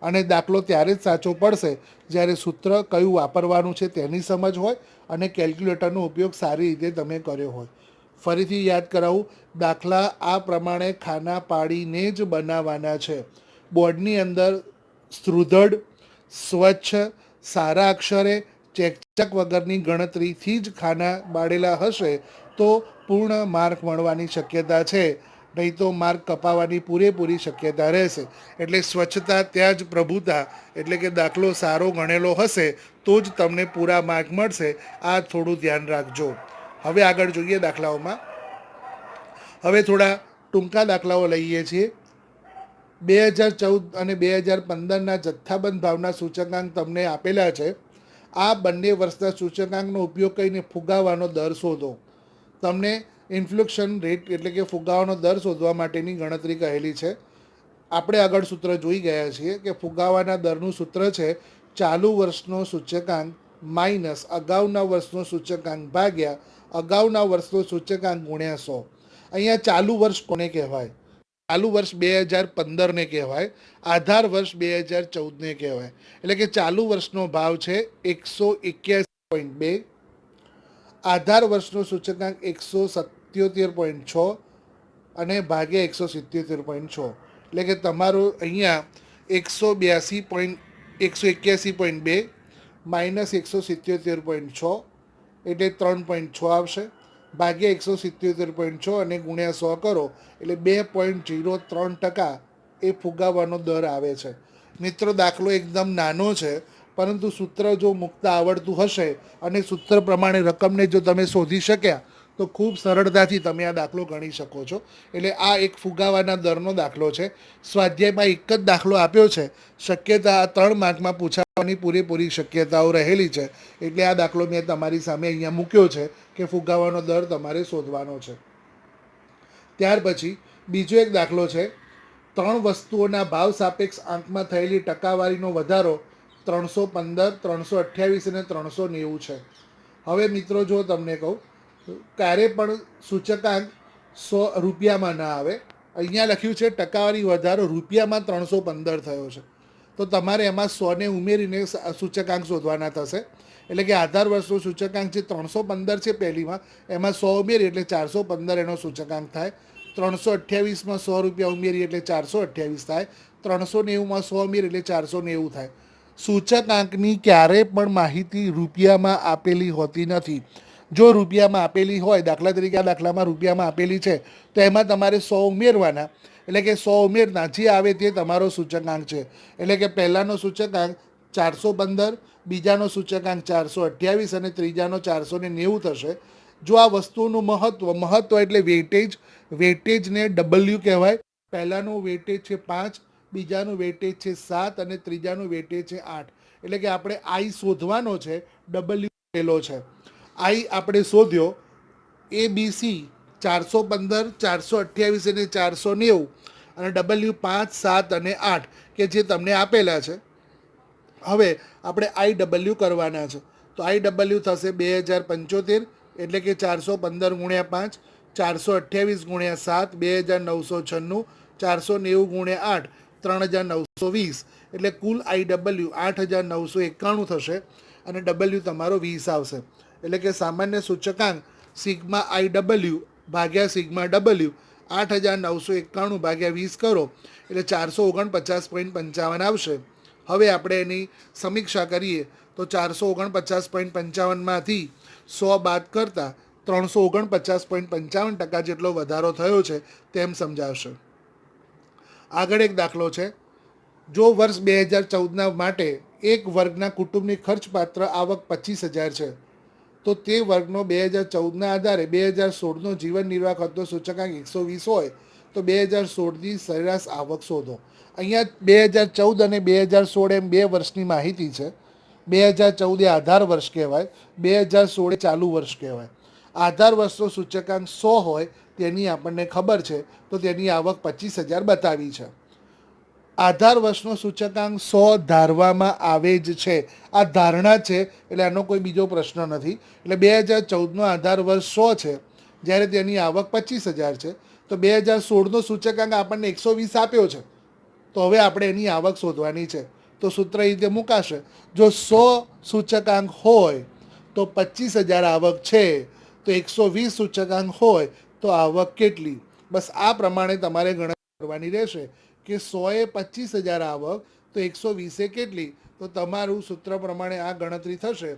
અને દાખલો ત્યારે જ સાચો પડશે જ્યારે સૂત્ર કયું વાપરવાનું છે તેની સમજ હોય અને કેલ્ક્યુલેટરનો ઉપયોગ સારી રીતે તમે કર્યો હોય. ફરીથી યાદ કરાવું, દાખલા આ પ્રમાણે ખાના પાડીને જ બનાવવાના છે. બોર્ડની અંદર સુદૃઢ, સ્વચ્છ, સારા અક્ષરે, ચેકચક વગરની ગણતરીથી જ ખાના બાળેલા હશે તો પૂર્ણ માર્ક મળવાની શક્યતા છે, નહીં તો માર્ક કપાવવાની પૂરેપૂરી શક્યતા રહેશે. એટલે સ્વચ્છતા ત્યાં જ પ્રભુતા, એટલે કે દાખલો સારો ગણેલો હશે તો જ તમને પૂરા માર્ક મળશે. આ થોડું ધ્યાન રાખજો. હવે આગળ જોઈએ દાખલાઓમાં. હવે થોડા ટૂંકા દાખલાઓ લઈએ છીએ. 2014 અને 2015ના જથ્થાબંધ ભાવના સૂચકાંક તમને આપેલા છે. આ બંને વર્ષના સૂચકાંકનો ઉપયોગ કરીને ફુગાવાનો દર શોધો. તમને ઇન્ફ્લેશન રેટ એટલે કે ફુગાવાનો દર શોધવા માટેની ગણતરી કહેલી છે. આપણે આગળ સૂત્ર જોઈ ગયા છીએ કે ફુગાવાના દરનું સૂત્ર છે ચાલુ વર્ષનો સૂચકાંક માઇનસ અગાઉના વર્ષનો સૂચકાંક ભાગ્યા અગાઉના વર્ષનો સૂચકાંક ગુણ્યા 100. અહીંયા ચાલુ વર્ષ કોને કહેવાય? ચાલુ વર્ષ 2015ને કહેવાય. આધાર વર્ષ 2014ને કહેવાય. એટલે કે ચાલુ વર્ષનો ભાવ છે 181.2, આધાર વર્ષનો સૂચકાંક 177.6 અને ભાગ્યા 177.6. એટલે કે તમારું અહીંયા 181.2 માઇનસ 177.6 એટલે 3.6 આવશે, ભાગ્યા 177.6 અને ગુણ્યા 100 કરો એટલે 2.03% એ ફુગાવાનો દર આવે છે. મિત્રો, દાખલો એકદમ નાનો છે, પરંતુ સૂત્ર જો મૂકતા આવડતું હશે અને સૂત્ર પ્રમાણે રકમને જો તમે શોધી શક્યા તો ખૂબ સરળતાથી તમે આ દાખલો ગણી શકો છો. એટલે આ એક ફુગાવાના દરનો દાખલો છે. સ્વાધ્યાયમાં એક જ દાખલો આપ્યો છે. શક્યતા આ 3 માર્કમાં પૂછાવાની પૂરેપૂરી શક્યતાઓ રહેલી છે. એટલે આ દાખલો મેં તમારી સામે અહીંયા મૂક્યો છે કે ફુગાવાનો દર તમારે શોધવાનો છે. ત્યાર પછી બીજો એક દાખલો છે. 3 વસ્તુઓના ભાવ સાપેક્ષ આંકમાં થયેલી ટકાવારીનો વધારો 315, 328 અને 390 છે. હવે મિત્રો, જો તમને કહું, ક્યારે પણ સૂચકાંક 100 રૂપિયામાં ના આવે. અહીંયા લખ્યું છે ટકાવારી વધારો રૂપિયામાં 315 થયો છે, તો તમારે એમાં 100ને ઉમેરીને સૂચકાંક શોધવાના થશે. એટલે કે આધાર વર્ષનો સૂચકાંક જે 315 છે પહેલીમાં, એમાં 100 ઉમેરી એટલે 415 એનો સૂચકાંક થાય. 328માં 100 રૂપિયા ઉમેરી એટલે 428 થાય. 390માં 100 ઉમેરી એટલે 490 થાય. સૂચકાંકની ક્યારેય પણ માહિતી રૂપિયામાં આપેલી હોતી નથી. જો રૂપિયામાં આપેલી હોય, દાખલા તરીકે આ દાખલામાં રૂપિયામાં આપેલી છે, તો એમાં તમારે 100 ઉમેરવાના. એટલે કે 100 ઉમેરના જે આવે તે તમારો સૂચકાંક છે. એટલે કે પહેલાંનો સૂચકાંક 415, બીજાનો સૂચકાંક 428 અને ત્રીજાનો 490 થશે. જો આ વસ્તુનું મહત્ત્વ એટલે વેટેજને ડબલ્યુ કહેવાય. પહેલાંનું વેટેજ છે 5, બીજાનું વેટેજ છે 7 અને ત્રીજાનું વેટેજ છે 8. એટલે કે આપણે આઈ શોધવાનો છે, ડબલ્યુ આપેલો છે. આઈ આપણે શોધ્યો ABC 415, 428 અને 490 અને ડબલ્યુ 5, 7 અને 8 કે જે તમને આપેલા છે. હવે આપણે IW કરવાના છે. તો IW થશે 2075, એટલે કે 415 ગુણ્યા 5, 428 ગુણ્યા 7, 2996, 490 ગુણ્યા 8, 3920. એટલે કુલ IW 8991 થશે અને W તમારો 20 આવશે. એટલે કે સામાન્ય સૂચકાંક સિગ્મા IW ભાગ્યા સિગ્મા W 8991 ભાગ્યા 20 કરો એટલે 449.55 આવશે. હવે આપણે એની સમીક્ષા કરીએ તો 449.55માંથી 100 બાદ કરતાં 349.55% જેટલો વધારો થયો છે તેમ સમજાવશે. આગળ એક દાખલો છે. જો વર્ષ 2014ના માટે એક વર્ગના કુટુંબની ખર્ચપાત્ર આવક 25,000 છે, તો તે વર્ગનો 2014ના આધારે 2016નો જીવન નિર્વાહ ખર્ચનો સૂચકાંક 120 હોય તો 2016ની સરેરાશ આવક શોધો. અહીંયા 2014 અને 2016 એમ 2 વર્ષની માહિતી છે. 2014 એ આધાર વર્ષ કહેવાય, 2016 એ ચાલુ વર્ષ કહેવાય. આધાર વર્ષનો સૂચકાંક 100 હોય તેની આપણને ખબર છે, તો તેની આવક 25,000 બતાવી છે. આધાર વર્ષનો સૂચકાંક 100 ધારવામાં આવે જ છે. આ ધારણા છે, એટલે આનો કોઈ બીજો પ્રશ્ન નથી. એટલે 2014નો આધાર વર્ષ 100 છે, જ્યારે તેની આવક 25,000 છે. તો 2016નો સૂચકાંક આપણને 120 આપ્યો છે, તો હવે આપણે એની આવક શોધવાની છે. તો સૂત્ર એ રીતે મુકાશે, જો 100 સૂચકાંક હોય તો 25,000 આવક છે, તો 120 સૂચકાંક હોય તો આવક કેટલી. બસ આ પ્રમાણે તમારે ગણતરી કરવાની રહેશે કે 100એ 25,000 આવક તો 120એ કેટલી. તો તમારું સૂત્ર પ્રમાણે આ ગણતરી થશે.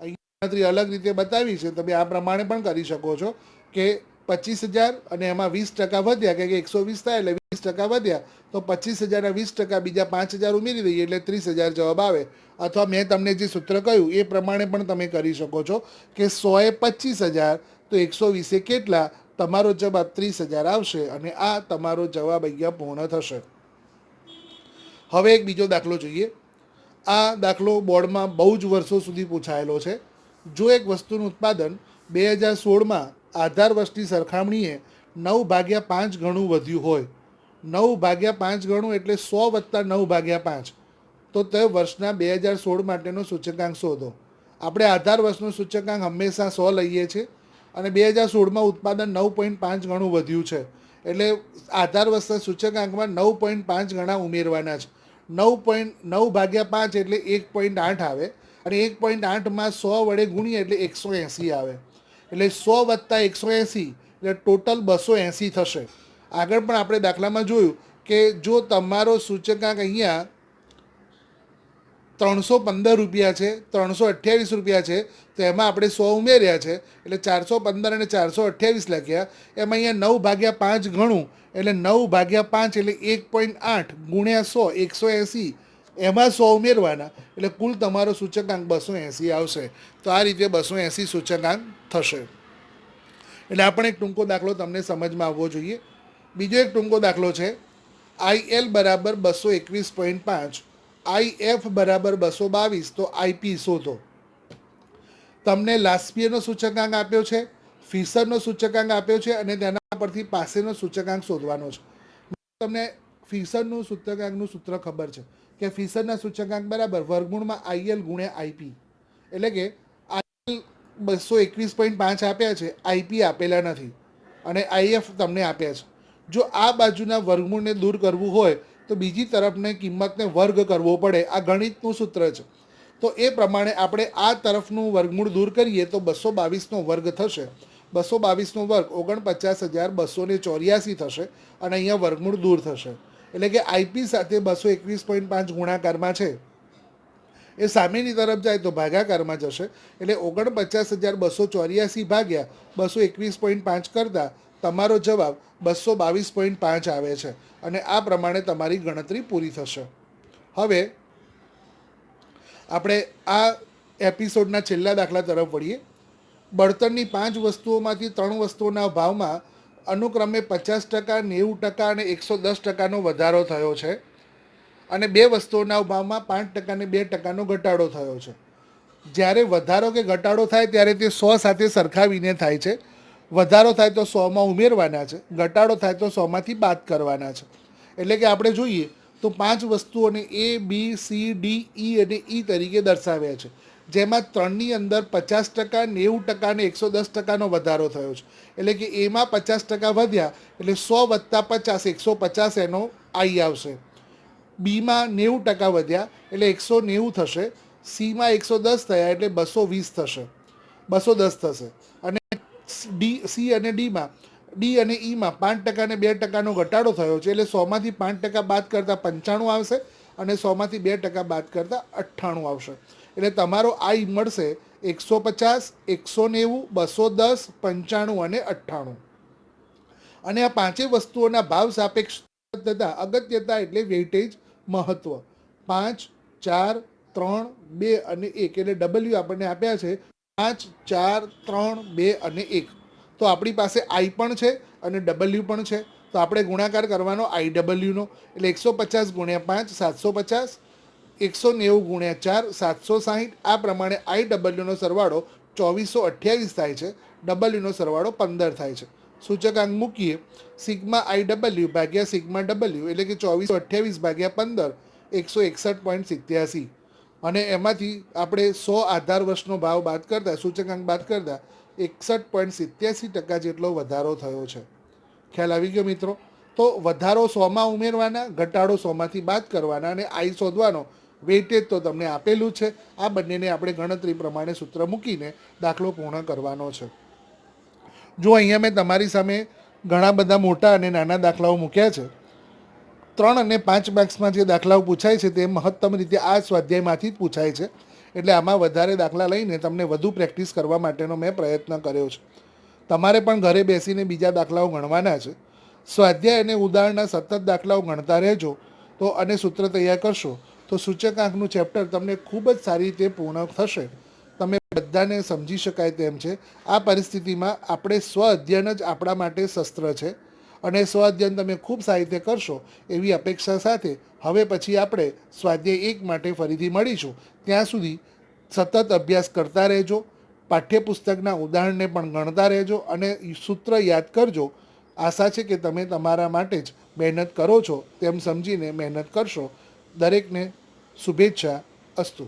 અહીં ગણતરી અલગ રીતે બતાવી છે, તમે આ પ્રમાણે પણ કરી શકો છો કે 25,000 અને એમાં 20% વધ્યા, કે 120 થાય એટલે 20% વધ્યા, તો 25,000ના 20% બીજા 5,000 ઉમેરી દઈએ એટલે 30,000 જવાબ આવે. અથવા મેં તમને જે સૂત્ર કહ્યું એ પ્રમાણે પણ તમે કરી શકો છો કે 100એ 25,000 તો 120એ કેટલા. તમારો જવાબ 30,000 આવશે અને આ તમારો જવાબ અહીંયા પૂર્ણ થશે. હવે એક બીજો દાખલો જોઈએ. આ દાખલો બોર્ડમાં બહુ જ વર્ષો સુધી પૂછાયેલો છે. જો એક વસ્તુનું ઉત્પાદન 2016માં આધાર વર્ષની સરખામણીએ 9/5 ગણું વધ્યું હોય, 9/5 ગણું એટલે 100 + 9/5, તો તે વર્ષના 2016 માટેનો સૂચકાંક શોધો. આપણે આધાર વર્ષનો સૂચકાંક હંમેશા 100 લઈએ છીએ અને 2016માં ઉત્પાદન 9.5 ગણું વધ્યું છે, એટલે આધાર વર્ષના સૂચકાંકમાં 9.5 ગણા ઉમેરવાના છે. 9/5 એટલે 1.8 આવે અને 1.8માં 100 વડે ગુણીએ એટલે 180 આવે. એટલે 100 + 180 એટલે ટોટલ 280 થશે. આગળ પણ આપણે દાખલામાં જોયું કે જો તમારો સૂચકાંક અહીંયા 315 રૂપિયા છે, 328 રૂપિયા છે, તો એમાં આપણે 100 ઉમેર્યા છે એટલે 415 અને 428 લખ્યા. એમાં અહીંયા 9/5 ગણું એટલે 9/5 એટલે 1.8 ગુણ્યા 100 180, એમાં 100 ઉમેરવાના એટલે કુલ તમારો સૂચકાંક 280 આવશે. તો આ રીતે 280 સૂચકાંક થશે. એટલે આ પણ એક ટૂંકો દાખલો તમને સમજમાં આવવો જોઈએ. બીજો એક ટૂંકો દાખલો છે. IL બરાબર 221.5, IF બરાબર 222, તો IP શોધો. તમને લાસ્પિયરનો સૂચકાંક આપ્યો છે, ફિશરનો સૂચકાંક આપ્યો છે અને તેના પરથી પાસેનો સૂચકાંક શોધવાનો છે. તમને ફિશરનું સૂચકાંકનું સૂત્ર ખબર છે કે ફિશરના સૂચકાંક બરાબર વર્ગમૂળમાં IL ગુણ્યા IP, એટલે કે IL 221.5 આપ્યા છે, IP આપેલા નથી અને IF તમને આપ્યા છે. જો આ બાજુના વર્ગમૂળને દૂર કરવું હોય તો બીજી તરફની કિંમતને વર્ગ કરવો પડે. આ ગણિતનું સૂત્ર છે. તો એ પ્રમાણે આપણે આ તરફનું વર્ગમૂળ દૂર કરીએ તો 222નો વર્ગ થશે. 222નો વર્ગ 49,284 થશે અને અહીંયા વર્ગમૂળ દૂર થશે. એટલે કે IP સાથે 221.5 ગુણાકારમાં છે, એ સામેની તરફ જાય તો ભાગાકારમાં જશે. એટલે 49,284 ભાગ્યા 221.5 કરતાં તમારો જવાબ 222.5 આવે છે અને આ પ્રમાણે તમારી ગણતરી પૂરી થશે. હવે આપણે આ એપિસોડના છેલ્લા દાખલા તરફ વળીએ. બળતણની 5 વસ્તુઓમાંથી 3 વસ્તુઓના ભાવમાં અનુક્રમે 50%, 90% અને 110%નો વધારો થયો છે અને 2 વસ્તુઓના ભાવમાં 5% અને 2%નો ઘટાડો થયો છે. જ્યારે વધારો કે ઘટાડો થાય ત્યારે તે 100 સાથે સરખાવીને થાય છે. વધારો થાય તો 100માં ઉમેરવાના છે, ઘટાડો થાય તો 100માંથી બાદ કરવાના છે. એટલે કે આપણે જોઈએ તો 5 વસ્તુઓને A, B, C, D, E અને E તરીકે દર્શાવ્યા છે, જેમાં 3ની અંદર 50%, 90% અને 110%નો વધારો થયો છે. એટલે કે એમાં 50% વધ્યા એટલે 100 + 50 150 એનો I આવશે. બીમાં 90% વધ્યા એટલે 190 થશે. સીમાં 110 થયા એટલે 220 થશે, 210 થશે. અને C અને Dમાં ડી અને ઈમાં 5% અને 2%નો ઘટાડો થયો છે, એટલે 100માંથી 5% બાદ કરતાં 95 આવશે અને 100માંથી 2% બાદ કરતાં 98 આવશે. એટલે તમારો આઈ મળશે 150, 190, 210, 95 અને 98. અને આ પાંચેય વસ્તુઓના ભાવ સાપેક્ષ અગત્યતા એટલે વેઇટેજ મહત્વ 5, 4, 3, 2 અને 1, એટલે W આપણને આપ્યા છે 5, 4, 3, 2 અને 1. તો આપણી પાસે આઈ પણ છે અને ડબલ્યુ પણ છે. તો આપણે ગુણાકાર કરવાનો IW નો, એટલે 150 ગુણ્યા 5 750, 190 ગુણ્યા 4 760. આ પ્રમાણે IW નો સરવાળો 2428 થાય છે, ડબલ્યુનો સરવાળો 15 થાય છે. સૂચકાંક મૂકીએ સિગ્મા આઈ ડબલ્યુ ભાગ્યા સિગ્મા ડબલ્યુ એટલે કે 2428 ભાગ્યા 15 161.87, અને એમાંથી આપણે 100 આધાર વર્ષનો ભાવ બાદ કરતા સૂચકાંક બાદ કરતા 61.87% જેટલો વધારો થયો છે. ખ્યાલ આવી ગયો મિત્રો? તો વધારો 100માં ઉમેરવાના, ઘટાડો 100માંથી બાદ કરવાના અને આઈ શોધવાનો. વેઇટેજ તો તમને આપેલું છે. આ બંનેને આપણે ગણતરી પ્રમાણે સૂત્ર મૂકીને દાખલો પૂર્ણ કરવાનો છે. જો અહીંયા મેં તમારી સામે ઘણા બધા મોટા અને નાના દાખલાઓ મૂક્યા છે. 3 અને 5 માર્ક્સમાં જે દાખલાઓ પૂછાય છે તે મહત્તમ રીતે આ સ્વાધ્યાયમાંથી જ પૂછાય છે. એટલે આમાં વધારે દાખલા લઈને તમને વધુ પ્રેક્ટિસ કરવા માટેનો મેં પ્રયત્ન કર્યો છે. તમારે પણ ઘરે બેસીને બીજા દાખલાઓ ગણવાના છે. સ્વાધ્યાય અને ઉદાહરણના સતત દાખલાઓ ગણતા રહેજો તો અને સૂત્ર તૈયાર કરશો તો સૂચકાંકનું ચેપ્ટર તમને ખૂબ જ સારી રીતે પૂર્ણ થશે. તમે બધાને સમજી શકાય તેમ છે. આ પરિસ્થિતિમાં આપણે સ્વ અધ્યયન જ આપણા માટે શસ્ત્ર છે, અને સ્વ અધ્યયન તમે ખૂબ સારી રીતે કરશો એવી અપેક્ષા સાથે હવે પછી આપણે સ્વાધ્યાય 1 માટે ફરીથી મળીશું. ત્યાં સુધી સતત અભ્યાસ કરતા રહેજો, પાઠ્યપુસ્તકના ઉદાહરણને પણ ગણતા રહેજો અને સૂત્ર યાદ કરજો. આશા છે કે તમે તમારા માટે જ મહેનત કરો છો તેમ સમજીને મહેનત કરશો. દરેકને શુભેચ્છા. અસ્તુ.